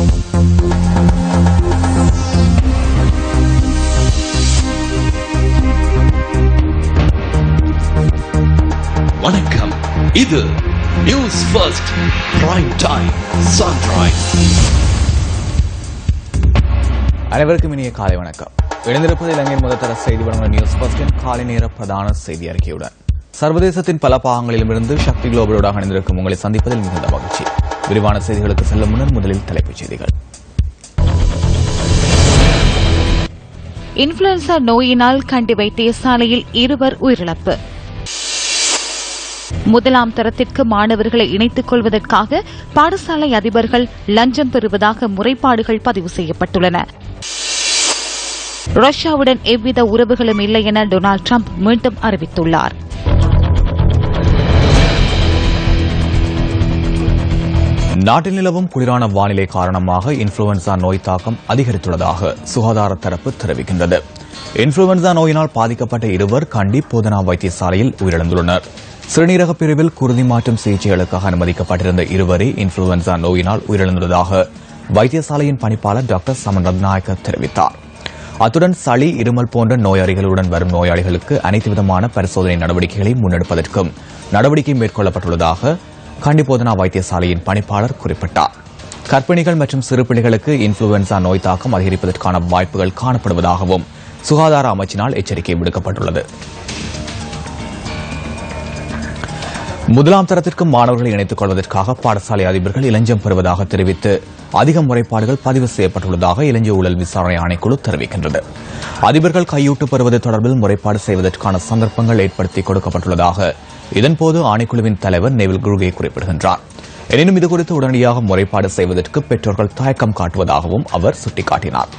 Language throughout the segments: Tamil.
வணக்கம், இது news first prime time sunrise. அனைவருக்கும் இனிய காலை வணக்கம். இணைந்திருப்பது இலங்கையின் முதற்தர செய்தி வழங்குகிற நியூஸ் ஃபர்ஸ்டின் காலை நேர பிரதான செய்தி அறிக்கையுடன் சர்வதேசத்தின் பல பாகங்களிலுமிருந்து சக்தி குளோபலோடு இணைந்திருக்கும் உங்களை சந்திப்பதில் மிகுந்த மகிழ்ச்சி. விரிவான செய்திகளுக்கு செல்லும் முன்னர் முதலில் தலைப்புச் செய்திகள். இன்ஃபுளுன்சா நோயினால் கண்டி வைத்தியசாலையில் 2 உயிரிழப்பு. முதலாம் தரத்திற்கு மாணவர்களை இணைத்துக் கொள்வதற்காக பாடசாலை அதிபர்கள் லஞ்சம் பெறுவதாக முறைப்பாடுகள் பதிவு செய்யப்பட்டுள்ளன. ரஷ்யாவுடன் எவ்வித உறவுகளும் இல்லை என டொனால்டு டிரம்ப் மீண்டும் அறிவித்துள்ளார். நாட்டில் நிலவும் குளிரான வானிலை காரணமாக இன்ஃபுளுவன்சா நோய் தாக்கம் அதிகரித்துள்ளதாக சுகாதார தரப்பு தெரிவிக்கின்றது. இன்ஃபுளுவன்சா நோயினால் பாதிக்கப்பட்ட 2 கண்டி போதனா வைத்தியசாலையில் உயிரிழந்துள்ளனர். சிறுநீரக பிரிவில் குருதி மாற்றும் சிகிச்சைகளுக்காக அனுமதிக்கப்பட்டிருந்த 2 இன்ஃபுளுவன்சா நோயினால் உயிரிழந்துள்ளதாக வைத்தியசாலையின் பணிப்பாளர் டாக்டர் சமன் ரத்நாயக்க தெரிவித்தார். அத்துடன் சளி, இருமல் போன்ற நோய் அறிகுறிகளுடன் வரும் நோயாளிகளுக்கு அனைத்து விதமான பரிசோதனை நடவடிக்கைகளை முன்னெடுப்பதற்கும் நடவடிக்கை மேற்கொள்ளப்பட்டுள்ளதாக கண்டி போதனா வைத்தியசாலையின் பணிப்பாளர் குறிப்பிட்டார். கர்ப்பிணிகள் மற்றும் சிறு பிள்ளைகளுக்கு இன்ஃபுளுவன்சா நோய் தாக்கம் அதிகரிப்பதற்கான வாய்ப்புகள் காணப்படுவதாகவும் சுகாதார அமைச்சினால் எச்சரிக்கை விடுக்கப்பட்டுள்ளது. முதலாம் தரத்திற்கு மாணவர்களை இணைத்துக் கொள்வதற்காக பாடசாலை அதிபர்கள் இளஞ்சம் பெறுவதாக தெரிவித்து அதிக முறைப்பாடுகள் பதிவு செய்யப்பட்டுள்ளதாக இளஞ்ச ஊழல் விசாரணை ஆணைக்குழு தெரிவிக்கின்றது. அதிபர்கள் கையூட்டு பெறுவது தொடர்பில் முறைப்பாடு செய்வதற்கான சந்தர்ப்பங்கள் ஏற்படுத்தி கொடுக்கப்பட்டுள்ளதாக இதன்போது ஆணைக்குழுவின் தலைவர் நெவில் குருகே குறிப்பிடுகின்றார். எனினும் இதுகுறித்து உடனடியாக முறைப்பாடு செய்வதற்கு பெற்றோர்கள் தயக்கம் காட்டுவதாகவும் அவர் சுட்டிக்காட்டினார்.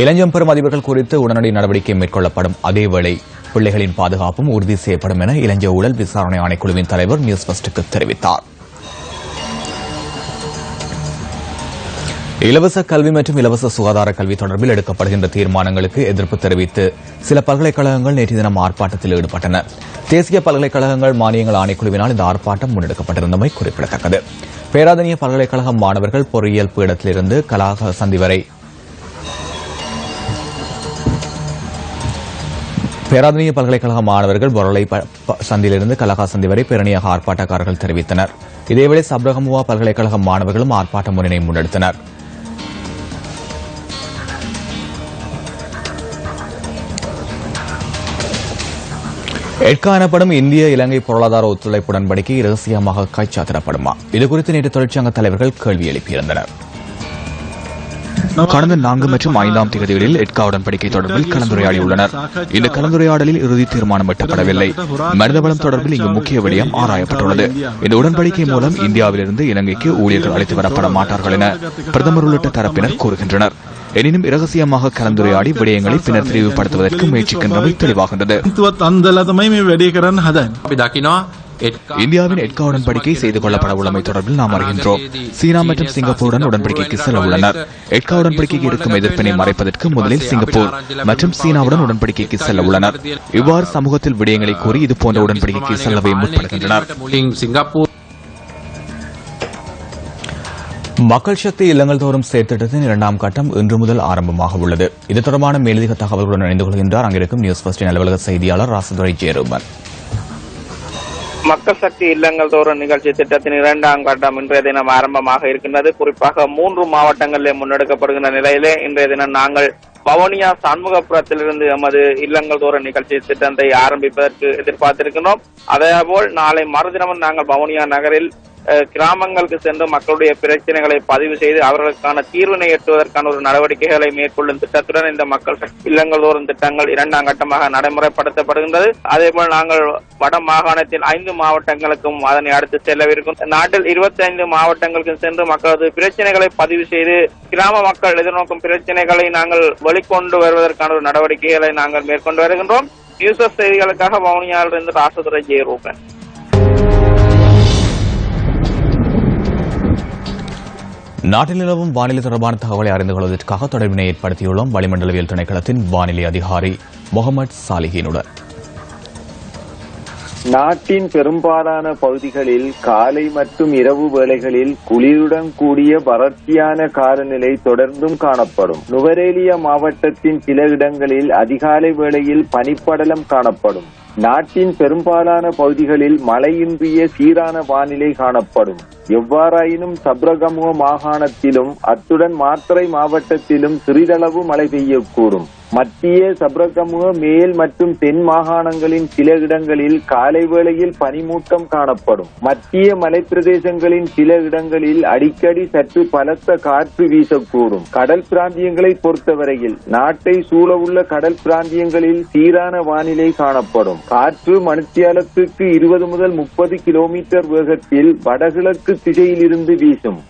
இளஞ்சம் பெறும் அதிபர்கள் குறித்து உடனடி நடவடிக்கை மேற்கொள்ளப்படும் அதேவேளை பிள்ளைகளின் பாதுகாப்பும் உறுதி செய்யப்படும் என இளஞ்ச ஊழல் விசாரணை ஆணைக்குழுவின் தலைவர் நியூஸ் ஃபர்ஸ்டுக்கு தெரிவித்தார். இலவச கல்வி மற்றும் இலவச சுகாதார கல்வி தொடர்பில் எடுக்கப்படுகின்ற தீர்மானங்களுக்கு எதிர்ப்பு தெரிவித்து சில பல்கலைக்கழகங்கள் நேற்று தினம் ஆர்ப்பாட்டத்தில் ஈடுபட்டன. தேசிய பல்கலைக்கழகங்கள் மானியங்கள் ஆணைக்குழுவினால் இந்த ஆர்ப்பாட்டம் முன்னெடுக்கப்பட்டிருந்தமை குறிப்பிடத்தக்கது. பேராதனிய பல்கலைக்கழக மாணவர்கள் பொறியியல் பீடத்திலிருந்து கலாக சந்தி வரை பேராதனிய பல்கலைக்கழக மாணவர்கள் பொருளை சந்தியிலிருந்து கலகா சந்தி வரை பேரணியாக ஆர்ப்பாட்டக்காரர்கள் தெரிவித்தனர். இதேவேளை சப்ரகமுவா பல்கலைக்கழக மாணவர்களும் ஆர்ப்பாட்ட முறையை முன்னெடுத்தனர். எட்கா எனப்படும் இந்திய இலங்கை பொருளாதார ஒத்துழைப்பு உடன்படிக்கை இரகசியமாக கைச்சாத்திடப்படுமா? இதுகுறித்து நேற்று தொழிற்சங்க தலைவர்கள் கேள்வி எழுப்பியிருந்தனர். கடந்த 4 மற்றும் 5ஆம் தேதிகளில் எட்கா உடன்படிக்கை தொடர்பில் கலந்துரையாடியுள்ளனர். இந்த கலந்துரையாடலில் இறுதி தீர்மானம் எட்டப்படவில்லை. மனிதவளம் தொடர்பில் இங்கு முக்கிய விடயம் ஆராயப்பட்டுள்ளது. இந்த உடன்படிக்கை மூலம் இந்தியாவிலிருந்து இலங்கைக்கு ஊழியர்கள் அழைத்து வரப்பட மாட்டார்கள் என பிரதமர் உள்ளிட்ட தரப்பினர் கூறுகின்றனர். எனினும் இரகசியமாக கலந்துரையாடி விடயங்களை பின்னர் விரிவுபடுத்துவதற்கு முயற்சிக்கின்றமை தெளிவாகின்றது. இந்தியாவின் எட்கா உடன்படிக்கை செய்து கொள்ளப்பட உள்ளமை தொடர்பில் நாம் அறிகின்றோம். சீனா மற்றும் சிங்கப்பூருடன் உடன்படிக்கைக்கு செல்ல உள்ளனர். எட்கா உடன்படிக்கைக்கு இருக்கும் எதிர்ப்பினை மறைப்பதற்கு முதலில் சிங்கப்பூர் மற்றும் சீனாவுடன் உடன்படிக்கைக்கு செல்ல உள்ளனர். இவ்வாறு சமூகத்தில் விடயங்களை கூறி இதுபோன்ற உடன்படிக்கைக்கு செல்லவே முற்படுகின்றனர். மக்கள் சக்தி இல்லங்கள் தோறும் செயற்திட்டத்தின் 2ஆம் கட்டம் இன்று முதல் ஆரம்பமாக உள்ளது. இது தொடர்பான மேலதிக தகவல்களுடன் இணைந்து கொள்கின்றார் அங்கிருக்கும் நியூஸ் ஃபர்ஸ்டின் அலுவலக செய்தியாளர் ராசதுரை ஜெயரூபன். மக்கள் சக்தி இல்லங்கள் தோறும் நிகழ்ச்சி திட்டத்தின் 2ஆம் கட்டம் இன்றைய தினம் ஆரம்பமாக இருக்கின்றது. குறிப்பாக 3 மாவட்டங்களில் முன்னெடுக்கப்படுகின்ற நிலையிலே இன்றைய தினம் நாங்கள் வவுனியா சண்முகபுரத்திலிருந்து எமது இல்லங்கள் தோறும் நிகழ்ச்சி திட்டத்தை ஆரம்பிப்பதற்கு எதிர்பார்த்திருக்கிறோம். அதேபோல் நாளை மறுதினமும் நாங்கள் வவுனியா நகரில் கிராமங்களுக்கு சென்று மக்களுடைய பிரச்சனைகளை பதிவு செய்து அவர்களுக்கான தீர்வினை எட்டுவதற்கான ஒரு நடவடிக்கைகளை மேற்கொள்ளும் திட்டத்துடன் இந்த மக்கள் இல்லங்கள் தோறும் திட்டங்கள் 2ஆம் கட்டமாக நடைமுறைப்படுத்தப்படுகின்றது. அதேபோல் நாங்கள் வட மாகாணத்தின் 5 மாவட்டங்களுக்கும் அதனை அடுத்து செல்லவிருக்கும். நாட்டில் 25 மாவட்டங்களுக்கும் சென்று மக்களது பிரச்சனைகளை பதிவு செய்து கிராம மக்கள் எதிர்நோக்கும் பிரச்சனைகளை நாங்கள் வெளிக்கொண்டு வருவதற்கான ஒரு நடவடிக்கைகளை நாங்கள் மேற்கொண்டு வருகின்றோம். நியூஸ் செய்திகளுக்காக வவுனியாவிலிருந்து ராசதுரை ஜெயரூபன். நாட்டில் நிலவும் வானிலை தொடர்பான தகவலை அறிந்து கொள்வதற்காக தொடர்பினை ஏற்படுத்தியுள்ளோம் வளிமண்டலவியல் திணைக்களத்தின் வானிலை அதிகாரி முகமது சாலிஹினுடன். நாட்டின் பெரும்பாலான பகுதிகளில் காலை மற்றும் இரவு வேளைகளில் குளிருடன் கூடிய வறட்சியான காலநிலை தொடர்ந்தும் காணப்படும். நுவரேலியா மாவட்டத்தின் சில இடங்களில் அதிகாலை வேளையில் பனிப்படலம் காணப்படும். நாட்டின் பெரும்பாலான பகுதிகளில் மழையின்றிய சீரான வானிலை காணப்படும். எவ்வாறாயினும் சப்ரகமுக மாகாணத்திலும் அத்துடன் மாத்தறை மாவட்டத்திலும் சிறிதளவு மழை பெய்யக்கூடும். மத்திய சப்ரகமுக மேல் மற்றும் தென் மாகாணங்களின் சில இடங்களில் காலை வேளையில் பனிமூட்டம் காணப்படும். மத்திய மலைப்பிரதேசங்களின் சில இடங்களில் அடிக்கடி சற்று பலத்த காற்று வீசக்கூடும். கடல் பிராந்தியங்களை பொறுத்தவரையில் நாட்டை சூழவுள்ள கடல் பிராந்தியங்களில் சீரான வானிலை காணப்படும். காற்று மணித்தியாலத்துக்கு 20 முதல் 30 கிலோமீட்டர் வேகத்தில் வடகிழக்கு திசையிலிருந்து வீசும்.